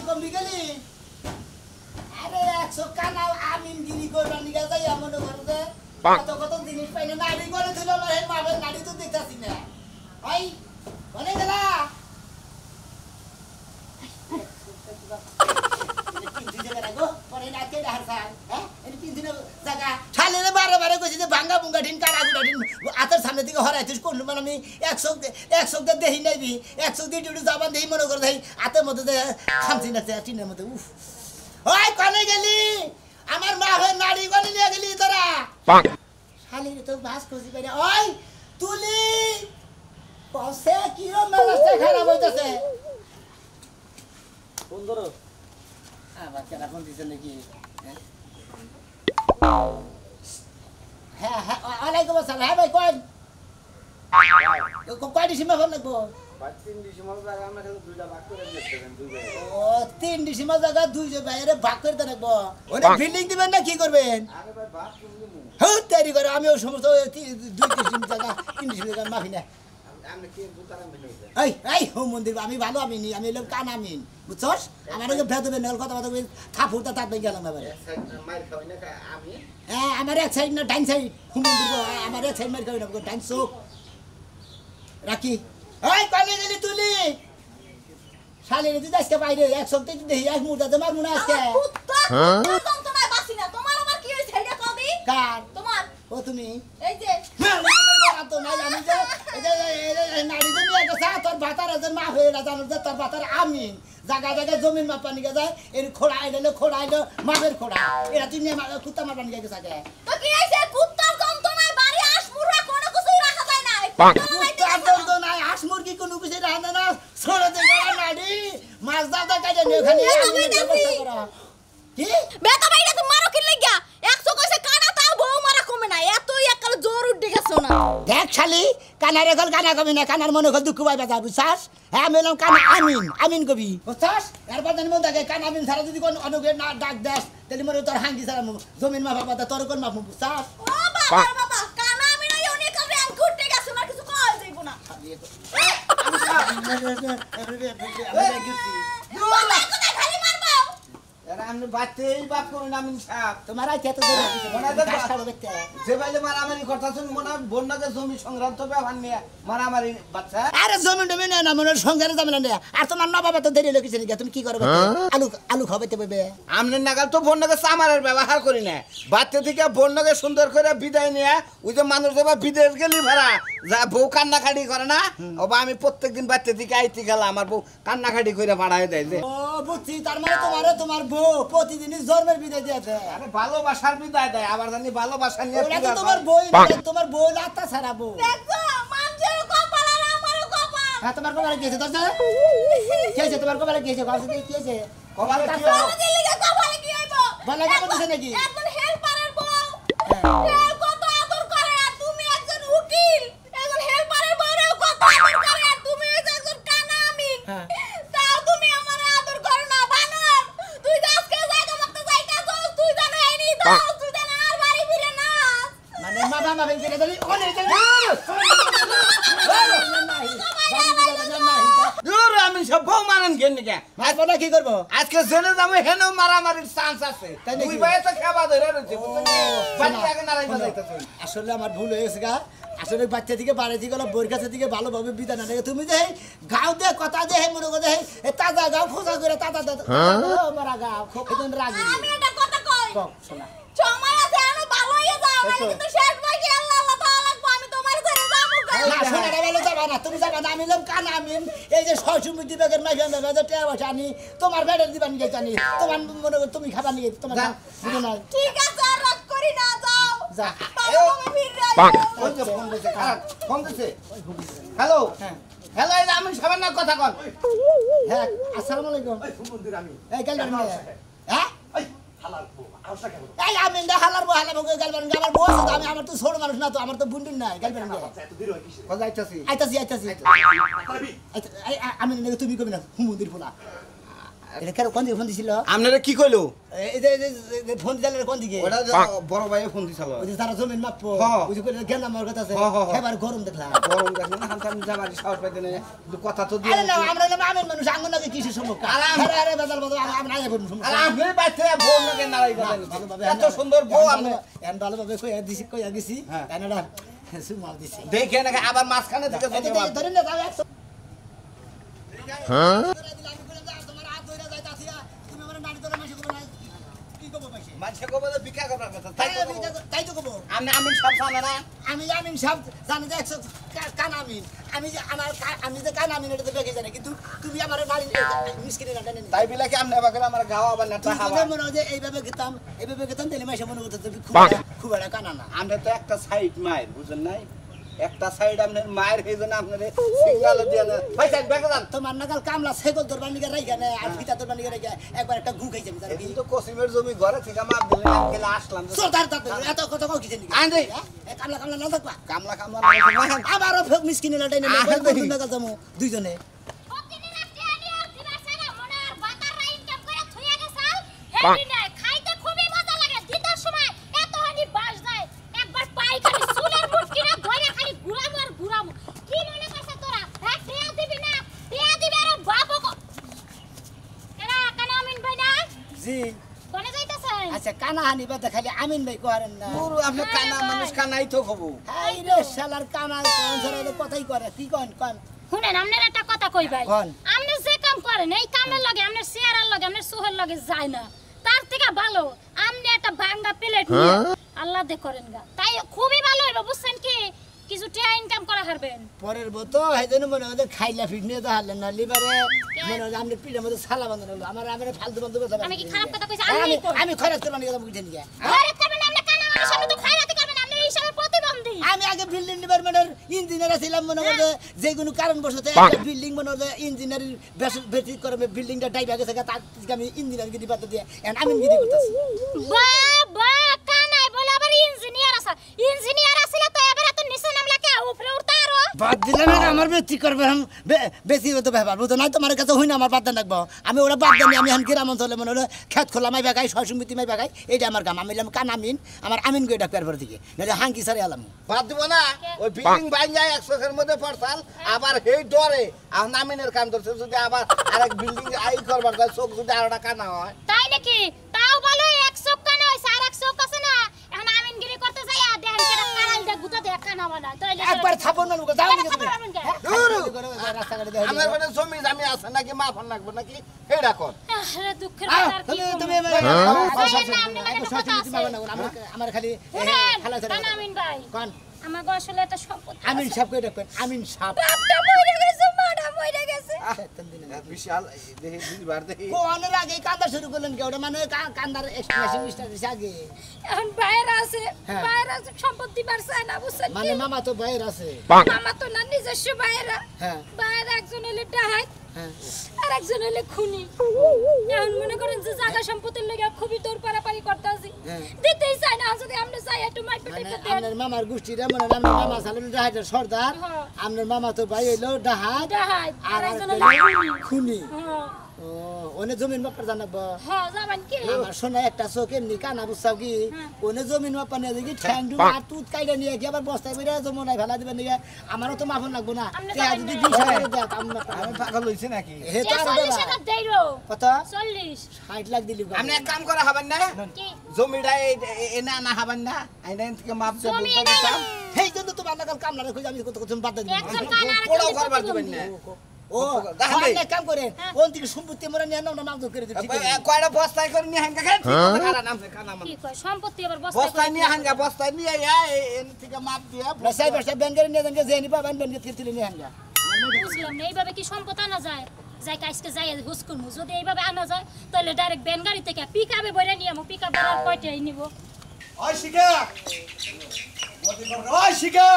Combi গেলি আরে 100 কানা আমিন গিরি করবা নিগা যাই মনে করো যে কত জিনিস পাইলে নাড়ি করে দিল আমার এই মাবের নাড়ি তো দেখতাছি না ভাই বলে গেলা বারে কইছি যে ভাঙ্গা বুঙ্গা ঢিন কারা গুড়া ঢিন আতার সামনে থেকে হরাইছিস কোন মানে আমি 100 দেহি নাইবি 100 দিয়ে ডিউটি যাবান দেই মনে করে দেই হাতের মধ্যে যে খামছি না টিনের মধ্যে উফ ওই কোনে গেলি আমার মা হয়ে নাড়ি কোনে নিয়ে গেলি তোরা শালির তো বাস কইছি বাইরে ওই তুলি কসে কি ও মেলাতে খারাপ হইতাছে ফোন ধরো আবার কেন ফোন দিছ নাকি হ্যাঁ হ্যাঁ ওয়ালাইকুম আসসালাম হ্যাঁ ভাই কোন কয় ডিসেম্বর ফোন লাগবো 3 ডিসেম্বর জায়গা আমরা খালি দুইটা ভাগ করে দিতেছেন দুইটা ও 3 ডিসেম্বর জায়গা দুইটা বাইরে ভাগ করে দেন লাগবো ওটা বিল্ডিং দিবেন না কি করবেন আরে ভাই ভাগ করব হ্যাঁ তৈরি করে আমি ওই সমস্ত 2 ডিসেম্বর জায়গা 3 ডিসেম্বর জায়গা মাফি না আমরা কি বুতারাম মিলাইছে এই হোম মন্দির আমি ভালো আমি এলাম কান আমিন বুঝছস আমার আগে ভেদবে নল কথা কথা থাপুরটা তাত গেলাম এবারে মাইর খাওয়াই না আমি হ্যাঁ আমার এক সাইড না ডাইন সাইড হোম মন্দির আমার এক সাইড মার খাওয়াই না ডাইন চোখ রাখি এই কলে গেলি তুলি শালি রে তুই আজকে বাইরে 100 তে দেই এক মুড়া দে মার মুনা আজকে হ্যাঁ তো না বাসি না তোমার আবার কি হইছে এটা কবি কার তোমার ও তুমি এই যে তো নাই আমি যে এই নাড়ি দে নিয়ে গেছে তোর ভাতার যে মা হয়ে না জানো যে তোর ভাতার আমিন জায়গা জায়গায় জমিন মাপা নিয়ে যায় এর খোড়াইলে মাপের খোড়া এরা তুই নিয়ে কুত্তা মাপা নিয়ে গেছে আগে তো কি হইছে কুত্তার যন্ত্রণায় বাড়ি আসমুরা কোনো কিছুই রাখা যায় না কুত্তার যন্ত্রণায় হাঁস-মুরগি কোনো কিছু রাখে না ছোড়ে দে নাড়ি মাছ দাদা কাজে নিয়ে খালি কি বেটা বাইরে তুমি মারো কি লাগিয়া 100 কইছে কানা তাও বউ মারা কমে না এতই একাল জোর উঠে গেছো না দেখ শালি কানার এখন কানা কবি না কানার মনে কর দুঃখ পাইবা যা বুঝছাস হ্যাঁ মেলাম কানা আমিন কবি বুঝছাস এরপর জানি মন থাকে কানা আমিন ছাড়া যদি কোন অনুগে না ডাক দেস তাহলে মনে তোর হাঙ্গি ছাড়া জমিন মা বাবা তোর কোন মাপ বুঝছাস ও বাবা কানা আমি নাই অনেক র্যাঙ্ক উঠে গেছো না কিছু কই যাইব না খালি মারবো এরা আমি বাতেই বাপ করুন আমি সাপ তোমার আইতে তো দেবে গাছ ছাড়ো দেখতে যে বাইলে মারামারি করতেছেন মনে হয় বন্যাকে জমি সংক্রান্ত ব্যবহার নিয়ে মারামারি বাচ্চা আরে জমি টমি না না মনে সংসারে যাবে না আর তোমার না বাবা তো দেরি লোকেছে নাকি তুমি কি করবে আলু খাওয়াইতে পারবে আমনে নাগাল তো বন্যাকে চামারের ব্যবহার করি না বাচ্চা থেকে বন্যাকে সুন্দর করে বিদায় নিয়ে ওই যে মানুষ যাবা বিদেশ গেলি ভাড়া যা বউ কান্নাকাটি করে না ওবা আমি প্রত্যেকদিন বাচ্চা থেকে আইতে গেলাম আমার বউ কান্নাকাটি করে ভাড়ায় দেয় যে ও বুঝছি তার মানে তোমার বউ প্রতিদিনই জন্মের বিদায় দিয়েছে আরে ভালোবাসার বিদায় দেয় আবার জানি ভালোবাসা নিয়ে ওরা তো তোমার বই লাতা ছাড়া বউ দেখো মানুষের কপাল আর আমারও কপাল হ্যাঁ তোমার কপালে গিয়েছে দরজা গিয়েছে তোমার কপালে গিয়েছে গাছে গিয়েছে কপালে কি আমাদের লিগে কপালে কি হইব বলা যাবে না নাকি একজন হেল্পারের বউ সে কত আদর করে আর তুমি একজন উকিল একজন হেল্পারের বউরেও কত আদর করে আর তুমি একজন কানা আমিন তাও তুমি আমারে আদর করো না বানর তুই আজকে জায়গা মত যাইতা যাও তুই জানো এনি দাও তুই জানো আর বাড়ি ফিরে না মানে মা ভেঙে দিলি ওনে দূর আমি সব বউ মারেন কেন কে মাছ বলা কি করবো আজকে জেনে যাবো হেন মারামারির চান্স আছে তুই ভাই তো খাবা ধরে রয়েছে বাচ্চা আগে নারাইবা যাইতেছে আসলে আমার ভুল হয়ে গেছে গা আসলে বাচ্চা থেকে বাড়ি থেকে বোর কাছে থেকে ভালোভাবে বিদায় না লাগে তুমি যে গাও দে কথা দে মনে করে তাজা গাও খোঁজা করে তাজা মারা গাও এখন রাগি আমি এটা কথা কই শোনা সময় আছে আমি ভালো হয়ে যাও আমি কিন্তু শেষ ভাই কি আল্লাহ আল্লাহ তাআলা লাগবো আমি তোমার ঘরে যাবো না শোনা রে বলে যাবা না তুমি যাবা না আমি লম কান আমিন এই যে সহসুমিতি বেগের মাইখান দেবে যে টিয়া বসে আনি তোমার বেডের দিবা নিয়ে জানি তোমার মনে করে তুমি খাবা নিয়ে তোমার বুঝো না ঠিক আছে আর রাগ করি না যাও যা ওই যে ফোন দিছে ফোন দিছে হ্যালো হ্যালো এই আমি সামান্য কথা কন হ্যাঁ আসসালামু আলাইকুম ওই সুমন্দির আমি এই গেল হ্যাঁ এই হালাল বউ আওসা কেন এই আমি না হালার বউ গেলবেন আমার বউ আছে আমি আমার তো ছোট মানুষ না তো আমার তো বুন্ডুন নাই গেলবেন এত দূর হয় কিসে কথা আইতাছি আইতাছি আমি তুমি কবি না হুমুন্দির ফোলা এটা কেন কোন দিকে ফোন দিছিল আপনারা কি কইলো এই যে ফোন দিলে কোন দিকে ওটা যে বড় ভাই ফোন দিছিল ওই যে তারা জমিন মাপবো হ্যাঁ। ওই যে কইলে জ্ঞান আমার কথা আছে হ্যাঁ, হ্যাঁ, হ্যাঁ। এবার গরম দেখলাম গরম গেছে না হামতাম যাবারি সাহস পাইতে না কিন্তু কথা তো দিয়ে আরে না আমরা না আমের মানুষ আঙ্গন লাগে কিসের সমস্যা আরে আরে বাজার বাজার আমরা আগে বলুন আর আপনি বাইতে বউ নাকি নাড়াই গেলেন ভালোভাবে এত সুন্দর বউ আপনি এন ভালোভাবে কইয়া গেছি হ্যাঁ। এনারা সুমাল দিছি দেখে নাকি আবার মাঝখানে থেকে এই যে ধরেন না যাও 100 হ্যাঁ তোমার হাত ধরে যায় তাছিয়া তুমি আমার নাড়ি ধরে মাসে করবে না কি করব পাইছে মাঝে কবে বিকা করার কথা তাই তো করব আমি সব জানে না আমি আমিন সাহেব জানি যে 100 কান আমিন আমি যে আমার আমি যে কান আমিন এটা তো বেগে জানি কিন্তু তুমি আমার নাড়ি মিসকিনে না জানেন তাই বিলা কি আপনি আবার আমার গাও আবার না তুই হাওয়া যদি মনে হয় যে এইভাবে গেতাম তাহলে মাসে মনে করতে খুব একটা কানা না আমরা তো একটা সাইড মায়ের বুঝেন নাই একটা সাইড আপনার মায়ের এই জন্য আপনার সিগনাল দিয়ে না ভাই সাইড ব্যাকে যান তোমার নাগাল কামলা সাইকেল তোর বানিয়ে রাইখা না আর ফিতা তোর বানিয়ে রাইখা একবার একটা ঘু খাইছে আমি জানি কি কিন্তু কসিমের জমি ঘরে থেকে মাপ দিলে গেলে আসলাম সরদার দাদা এত কথা কও কিছে নাকি আন্দে কামলা কামলা না থাকবা কামলা কামলা আমারও মিসকিনে লটাই না দুই নাগাল যাবো দুইজনে প্রতিদিন একটা আনিয়া দিবার ছাড়া মনে আর বাতারা ইনকাম করে থইয়া গেছাল হেডি নাই খাইতে খুবই মজা লাগে দিদার সময় এত হানি বাস যায় একবার পাই খালি চুলের মুটকি না ধরে খালি ঘুরামু আর ঘুরামু কি মনে করছ তোরা হ্যাঁ টিয়া দিবি না টিয়া দিবি আর বাবু এরা কানা আমিন ভাই না জি কোনে যাইতাছেন আচ্ছা কানা হানি বাদ খালি আমিন ভাই করেন না পুরো আপনি কানা মানুষ কানাই তো হবো হাই রে শালার কানা কোন ধরে কথাই করে কি কোন শুনেন আপনার একটা কথা কই ভাই কোন? আপনি যে কাম করেন এই কামের লগে আপনার চেয়ারের লগে আপনার সোহের লগে যায় না তার থেকে ভালো আপনি একটা ভাঙ্গা প্লেট নিয়ে আল্লাহ দে করেন গা তাই খুবই ভালো হইব বুঝছেন কি কিছু টাকা ইনকাম করা হারবেন পরের বতো হেজন্য মনে হয় খাইলা ফিট নিয়ে তো হারলেন না লিবারে মনে হয় আপনি পিঠের মধ্যে সালা বাঁধানো হলো আমার ফালতু বন্ধু কথা আমি কি খারাপ কথা কইছি আমি আমি কই আমি খরচ করব না বুঝে নিয়ে ঘরে করবেন আপনি কানা মানুষ আপনি তো খাইরাতে করবেন আপনি এই হিসাবে প্রতিবন্ধী আমি আগে বিল্ডিং ডিপার্টমেন্টের ইঞ্জিনিয়ার ছিলাম মনে করতে যে কোনো কারণ বসতে একটা বিল্ডিং মনে হতে ইঞ্জিনিয়ারিং বেসিক করে বিল্ডিংটা ডাইবা গেছে তার থেকে আমি ইঞ্জিনিয়ারিং ডিপার্টমেন্ট দিয়ে আমি গিরি করতেছি বাবা কানাই বলে আবার ইঞ্জিনিয়ার আছে ইঞ্জিনিয়ার আছিল তো এবারে তো নিচে নামলা কে উপরে উঠতা আরো বাদ দিলাম না আমার বেশি করবে বেশি হতে ব্যাপার বুঝো না তোমার কাছে হই না আমার বাদ রাখবো আমি ওরা বাদ দেন আমি এখন গ্রাম অঞ্চলে মনে হলো খেত খোলা মাই বাগাই সহসমিতি মাই বাগাই এইটা আমার কাম আমি কান আমিন আমার আমিন গই ডাক্তার পর দিকে নাহলে হাঙ্কি সারে আলাম বাদ দিব না ওই বিল্ডিং বাইন যায় 100 এর মধ্যে পড়তাল আবার হেই ডরে আর নামিনের কাম করছে যদি আবার আরেক বিল্ডিং আই করবার যায় চোখ যদি আরটা কানা হয় তাই নাকি তাও ভালো 100 কানা হইছে আর 100 আছে না এখন আমিনগিরি করতে যাই আর দেখেন কেডা কানাইটা গুতা দেখ কানা বানা তাইলে একবার থাপন না লোক যাও কেডা দিকে খাবার আমিন কে রাস্তা কাটে দেয় আমার মানে জমি জামি আছে নাকি মাফন লাগবে নাকি হেডা কর আরে দুঃখের কথা আর কি তুমি আমার খালি খালা কানা আমিন ভাই কোন আমার গো আসলে একটা সম্পত্তি আমিন সাহেব কই ডাকবেন আমিন সাহেব বাপটা মরে গেছে মাডা মরে গেছে বিশাল দেখি দুইবার দেখি কোনের আগে কান্দা শুরু করলেন কি ওটা মানে কান্দার এক্সপ্রেশন স্টার্ট দিছে আগে এখন বাইরে আছে হ্যাঁ। বাইরে আছে সম্পত্তি বাড়ছে না বুঝছেন কি? মানে মামা তো বাইরে আছে মামা তো না নিজস্ব বাইরে হ্যাঁ বাইরে একজন হলে ডাহাত হ্যাঁ আর একজন হলে খুনি এখন মনে করেন যে জায়গা সম্পত্তির লেগে খুবই দৌড় পারাপারি করতেছি হ্যাঁ। দিতেই চাই না যদি আমরা চাই একটু মাইট মানে পেটে দেন আপনার মামার গোষ্ঠীটা মানে আপনার মামা ছিলেন ডাহাতের সর্দার হ্যাঁ। আপনার মামা তো ভাই হইলো ডাহাত ডাহাত আর আর একজন একটা হলে হইলো খুনি হ্যাঁ ও ওনে জমিন বাপার জানাবো হ্যাঁ যাবেন কি আমার শোনা একটা চোখ এমনি কানা বুঝছাও কি ওনে জমিন মাপা নিয়ে দেখি ঠ্যাং ডু আর তুত কাইলে নিয়ে কি আবার বস্তায় বেরিয়ে জমনায় ফেলা দিবেন নিয়ে আমারও তো মাফন লাগবো না আপনি তে যদি 20 টাকা দেয় আমি পাগল হইছি নাকি হে তো আর 40,000 দেইরো কত 40 60 লাখ দিলি আপনি এক কাম করা হবেন না কি জমিটা এনা না হবেন না আইনা থেকে মাপ দিয়ে জমি বুঝতে দিতাম হেই জন্য তো বান্দা কাল কামলা রেখে আমি কত কত বাদ দিই একজন কানা আর পোড়াও একজন করবার দিবেন না ও গাহালে। অনেক কাম করেন ওন থেকে সম্পত্তি মরে নিয়ে নাও না মাগদুর করে দিই ঠিক আছে কয়টা বস্তায় করে নিয়ে হাঙ্গা খাই কানা নাম কানা কি কয় সম্পত্তি আবার বস্তায় নিয়ে হাঙ্গা বস্তায় নিয়ে এন থেকে মাপ দিয়ে না সাহেব সাহেব ব্যাংকের নিয়ে দেন যে নিবা ব্যাংকের তিরতিলি নিয়ে আনগা বুঝলাম না এইভাবে কি সম্পদ আনা যায় যাই কাজকে যাই হুস করবো যদি এইভাবে আনা যায় তাহলে ডাইরেক্ট ব্যান গাড়ি থেকে পিক আপে বইরা নিয়ে আমো পিক আপ আর কয়টাই নিব ওই শিখা ওই শিখা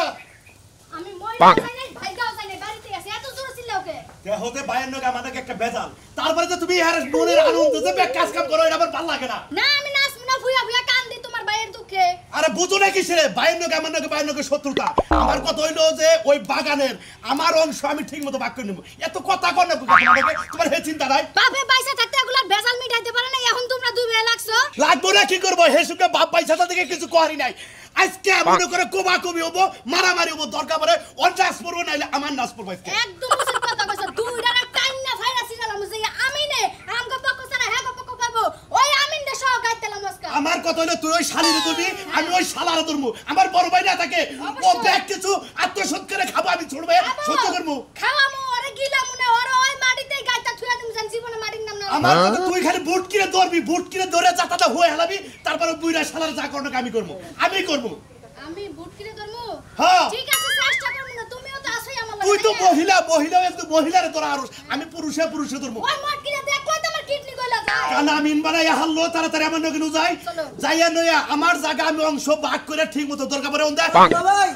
আমি মই যাই নাই ভাইগাও যাই নাই বাড়িতে আছে এত জোরে চিল্লাও কে তে হতে বাইরের নগে আমাদেরকে একটা বেজাল তারপরে যে তুমি আর মনের আনন্দ যে কাজ কাম করো এটা আমার ভালো লাগে না না আমি নাচবো না ভুয়া ভুয়া কান্দি তোমার ভাইয়ের দুঃখে আরে বুঝো নাকি সে বাইরের নগে আমার নগে বাইরের নগে শত্রুতা আমার কথা হইলো যে ওই বাগানের আমার অংশ আমি ঠিক মতো ভাগ করে নেব এত কথা কর না তোমাকে তোমার হে চিন্তা নাই বাপে পয়সা থাকতে এগুলো বেজাল মিটাইতে পারে না এখন তোমরা দুই ভাই লাগছো লাগবো না কি করবো হেসুকে বাপ পয়সা থেকে কিছু করি নাই আজকে মনে করে কোবা কবি হবো মারামারি হবো দরকার পড়ে ওর নাচ পড়বো নাইলে আমার নাচ পড়বো আজকে একদম উচিত কথা কইছো দুইটা না টাইম না ভাইরাস ছিলাম যে আমিনে আমগো পক্ষ ছাড়া হ্যাঁ পক্ষ পাবো ওই আমিন দে সহ গাইতেলাম আজকে আমার কথা হলো তুই ওই শালিরে ধরবি আমি ওই শালারে ধরবো আমার বড় ভাই না থাকে ও ব্যাগ কিছু আত্মসৎ করে খাবো আমি ছুড়বে সহ্য করবো খাওয়ামু ওরে গিলামু না ওরে ওই মাটিতেই গাইতা থুয়া তুমি জান জীবনে মাটির নাম না আমার কথা তুই খালি বুট কিনে ধরবি বুট কিনে ধরে যাতাটা হয়ে হেলাবি তারপরে বুইরা শালারে যা করনো আমি করবো আমি বুট কিনে ধরমু হ্যাঁ ঠিক আছে চেষ্টা করমু না তুমিও তো আসই আমার তুই তো মহিলা একটু মহিলারে তোরা আর আমি পুরুষে ধরবো ওই মাঠ কিনে দেখলাই তোমার কিডনি কইলা যায় কানা আমিন বানাইয়া হারলো তাড়াতাড়ি আমার নগে যাই যাইয়া নইয়া আমার জায়গা আমি অংশ ভাগ করে ঠিক মতো দরকার পড়ে ওন্দা ভাই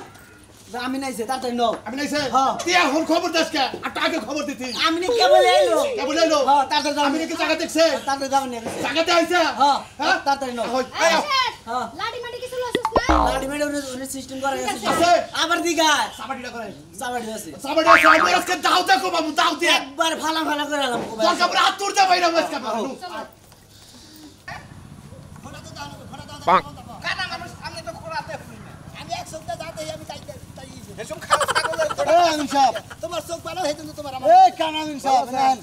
আমি নাইছে তাড়াতাড়ি নাও আমি নাইছে হ্যাঁ। তুই এখন খবর দেস কে আর আগে খবর দিতি আমি কেবল আইলো কেবল এলো হ্যাঁ তাড়াতাড়ি যাও আমি কি জায়গা দেখছে তাড়াতাড়ি যাও নিয়ে জায়গাতে আইছে হ্যাঁ তাড়াতাড়ি নাও এই হ্যাঁ। লাডি মাটি কিছু লসস না লাডি মেডে ওরে সিস্টেম করা গেছে আছে আবার দিগা সাবাটিটা করে সাবাড়ি আছে সাবাটি আছে আমি আজকে দাও দেখো বাবু দাও দে একবার ফালা ফালা করে আলাম দরকার পড়ে হাত তুলতে বাইরে আজকে কানা মানুষ আমি তো খোরাতে আমি এক সপ্তাহ যাতে আমি তাই এসব খাওয়া ছাগলের এই আমিন সাহেব তোমার চোখ ভালো হইতো তোমার আমার এই কান আমিন সাহেব নেন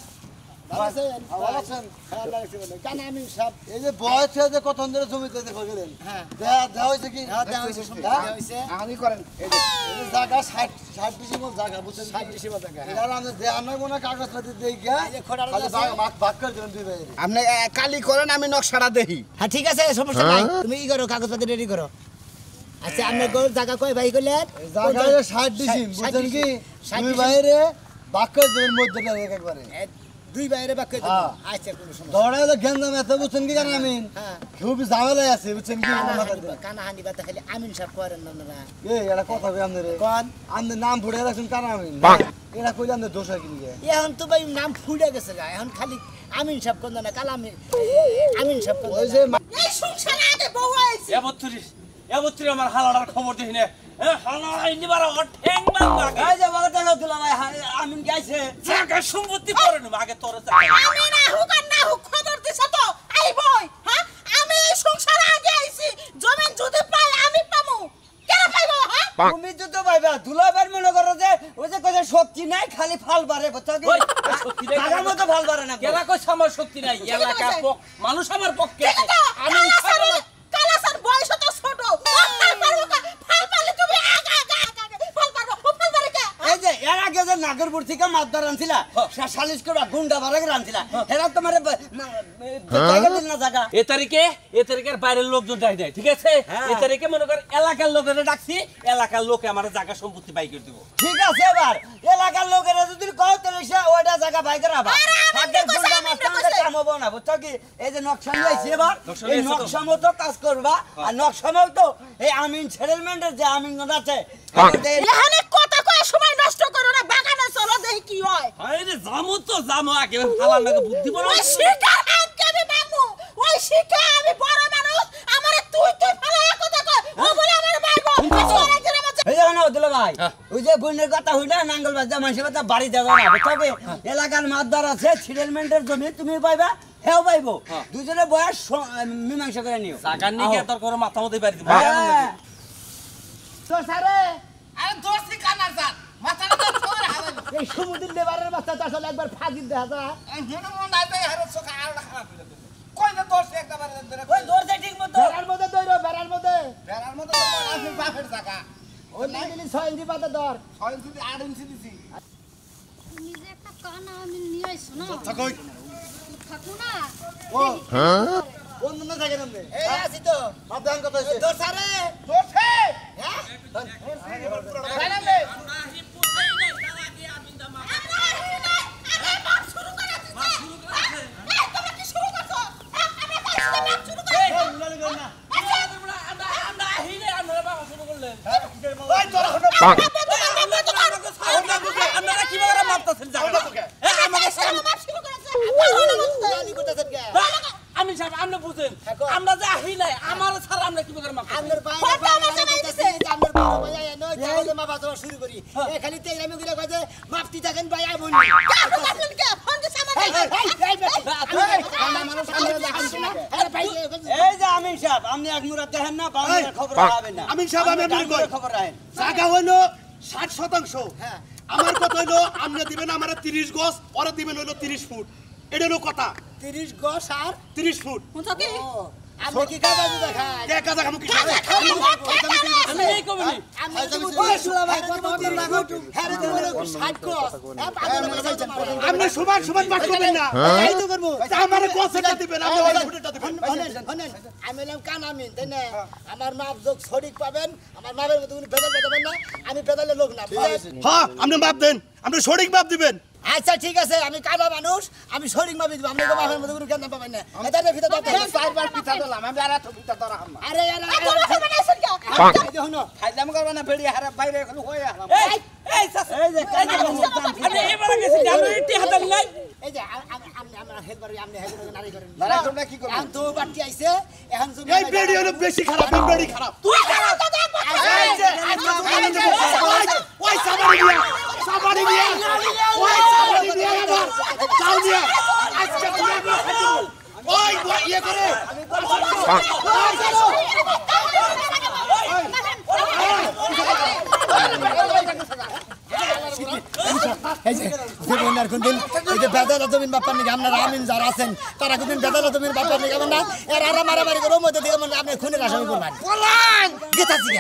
ভালো আছেন ভালো আছেন খারাপ লাগছে বলে কেন আমি সব এই যে বয়স হয়ে যে কত ধরে জমিতে দেখো গেলেন হ্যাঁ দেওয়া হয়েছে কি দেওয়া হয়েছে হ্যাঁ? হয়েছে আনি করেন এই যে এই যে জায়গা 60 ডিসিমল জায়গা বুঝছেন 60 ডিসেম্বর টাকা এরা আমরা দেয়া না কোনো কাগজপাতি দেই গিয়া এই যে খোঁড়ার খালি আছে। ভাগ করে দেবেন দুই ভাইয়ের আপনি কালি করেন আমি নকশাটা দেখি হ্যাঁ ঠিক আছে সমস্যা নাই তুমি ই করো কাগজপত্র রেডি করো আচ্ছা আপনার গোল জায়গা কয় ভাই কইলেন এই জায়গা 60 ডিসিম বুঝছেন কি 60 দুই ভাইয়ের ভাগ করে দেবেন মধ্যটা একবারে দুই বাইরে বাক্য দেব হ্যাঁ। আচ্ছা কোনো সমস্যা দৌড়ায় তো গেন্দাম এত বুঝছেন কি জানেন আমিন হ্যাঁ খুব ঝামেলায় আছে বুঝছেন কি কানা হানি বাতা খালি আমিন সাহেব করেন না না এই এটা কথা কই আপনারে কোন আমাদের নাম ফুটে রাখছেন কারণ আমিন এরা কইলে আমাদের দোষ হয় কি লিগে? এখন তো ভাই নাম ফুটে গেছে গা এখন খালি আমিন সাহেব কোন না কাল আমিন সাহেব কোন ওই যে এই সংসারে আগে বউ আইছে এবত্রি আমার হালাটার খবর দেখি না হালাড়া নিবার ওর ঠ্যাং মারবা এই যে বাগাটা লতুলা ভাই আমিন গাইছে জায়গা সম্পত্তি করে নেব আগে তোর আমি না হুক আর না হুক খবর দিছ তো আই বই হ্যাঁ আমি এই সংসারে আগে আইছি জমিন যদি পাই আমি পামু কেন পাইবো হ্যাঁ তুমি তো ভাইবা দুলাবার মনে করো যে ওই যে কইছে শক্তি নাই খালি ফাল বাড়ে বুঝছো কি ওই, শক্তি নাই টাকার মতো ফাল বাড়ে না কেরা কই আমার শক্তি নাই এলাকা মানুষ আমার পক্ষে আছে। আমি কালাসার বয়স তো ছোট ফাল পালে তুমি আগা আগা আগা ফাল পারবো ও ফাল পারে কে এই যে এর আগে যে নাগরপুর থেকে মাদ্দার আনছিল সালিশ করে গুন্ডা বারে আনছিল এরা তোমার জায়গা দিল না জায়গা এ তারিখের বাইরের লোকজন যাই নাই ঠিক আছে হ্যাঁ। এ তারিখে মনে কর এলাকার লোকেরা ডাকছি এলাকার লোকে আমার জায়গা সম্পত্তি বাই করে দিব ঠিক আছে এবার এলাকার লোকেরা যদি কও তাহলে সে ওইটা জায়গা বাই করে আবার আগের গুন্ডা মাস্টার কাম হবো না বুঝছো কি এই যে নকশা নিয়েছি এবার নকশা এই নিয়েছো তো? নকশা মতো কাজ করবা আর নকশা মতো এই আমিন সেটেলমেন্টের যে আমিন আছে এখানে কথা কয় সময় নষ্ট করো না বাগানে চলো দেখি কি হয় আরে জামু আগে হালার নাকি বুদ্ধি বড় ওই শিকার হাতকে আমি বামু ওই শিখা আমি বড় মানুষ আমারে তুই ফালায়া কথা কয় ও বলে আমার মারবো ওরা গ্রামে এই যে না দিল ভাই ওই যে বইনের কথা হইনা নাঙ্গল বাজা মানুষের কথা বাড়ি যাওয়া না বুঝছো কি এলাকার মাদ্দার আছে সেটেলমেন্টের জমি তুমি পাইবা হেও পাইবো দুজনে বয়স মীমাংসা করে নিও জায়গা নিয়ে তোর করে মাথা মতো বাড়ি দিব হ্যাঁ। তো স্যারে আরে দোস্তি কানার জান মাথাটা তো ছোড়ে হারালো এই সমুদ্রের লেবারের বাচ্চা তো আসলে একবার ফাঁকি দেখা যায় মনে মন আইতে হারো চোখা আর খারাপ হইলো কই না দোস্ত একবার ধরে ওই দৌড়তে ঠিক মতো বেড়ার মধ্যে দৌড়ো বেড়ার মধ্যে বেড়ার মতো আসলে বাপের জায়গা ওই দিলি 6 ইঞ্চি পাতা ধর 6 ইঞ্চি 8 ইঞ্চি দিছি তুমি যে একটা কানা আমি নিয়ে আইছো না থাকই থাকো না ও কোন মনে থাকে নামে এই আছি তো মাদান কথা হইছে তো স্যারে দোস্ত হ্যাঁ ফাইনালে ওই তোরা হলো আপনারা কিভাবে মাপতাছেন জায়গা আমাকে জানি করতেছেন কে আমি সাহেব আপনি বুঝেন আমরা যে আহি নাই আমার ছাড়া আমরা কিভাবে মাপতাছেন আমনের বাইরে করতেছি আমনের বড় ভাই আয় নয় তাহলে মা বাবা শুরু করি এ খালি তেই আমি কইরা কই যে মাপতি থাকেন ভাই আই বলি কাকু মারলেন কে ফোন দিছ আমার এই আমিন সাহেব আপনি এক মুরা দেখেন না বাউন্ডারির খবর রাখবেন না আমিন সাহেব, আমি আপনাকে কই। খবর রাখেন জায়গা হইলো 60%। আমার কথা হইলো আপনি দিবেন আমার 30 গজ, ওরা দিবেন হইলো 30 ফুট। এটা হলো কথা। 30 গজ আর 30 ফুট। মুতাকি আপনি কি কাজ দেখায় কে কাজা কামু কি? আমি এই কবিনি আমি আপনি সমান সমান বাট করবেন না। তা আমারে গজটা দিবেন, আপনি ওই ফুটটা দিবেন। আমি এলাম কান আমিন তাই না আমার মাপ যোগ সঠিক পাবেন আমার মাপের মতো কোনো বেদাল বেদাবেন না আমি বেদালের লোক না বুঝলেন হ্যাঁ, আপনি মাপ দেন, আপনি সঠিক মাপ দিবেন। আচ্ছা ঠিক আছে আমি কানা মানুষ আমি সঠিক মাপি দিব আপনি মাপের মতো কোনো কেন পাবেন না এটা ভিতরে দরকার চারবার পিঠা দিলাম আমি আর এত পিঠা ধরা হাম আরে তোমরা খবর নাইছেন কে দেখুন খাইলাম করবা না বেড়ি হারা বাইরে এখন হয়ে হারাম এই এই সাস এই যে আমি এবারে গেছি আমরা ইটি হাতাল নাই এই যে আমরা হেলবার আপনি হেলবার নারী করেন নারা তোমরা কি করবে এখন তো বাড়তি আইছে এখন জমি এই বেড়ি হলো বেশি খারাপ, এই বেড়ি খারাপ। তুই খারাপ ওই সাবারি মিয়া, সাবারি মিয়া, ওই সাবারি মিয়া আমার যাও মিয়া, আজকে তুমি আমার খাইতে ওই ইয়ে করে এই যে জীবনের কোনদিন এই যে বেদালা জমিন বাপার নিকে আপনারা আমিন যারা আছেন তারা কোনদিন বেদালা জমিন বাপার নিকে না এর আর মারামারি করে মধ্যে থেকে আপনি খুনের আসামি করবেন পলান গেতাছি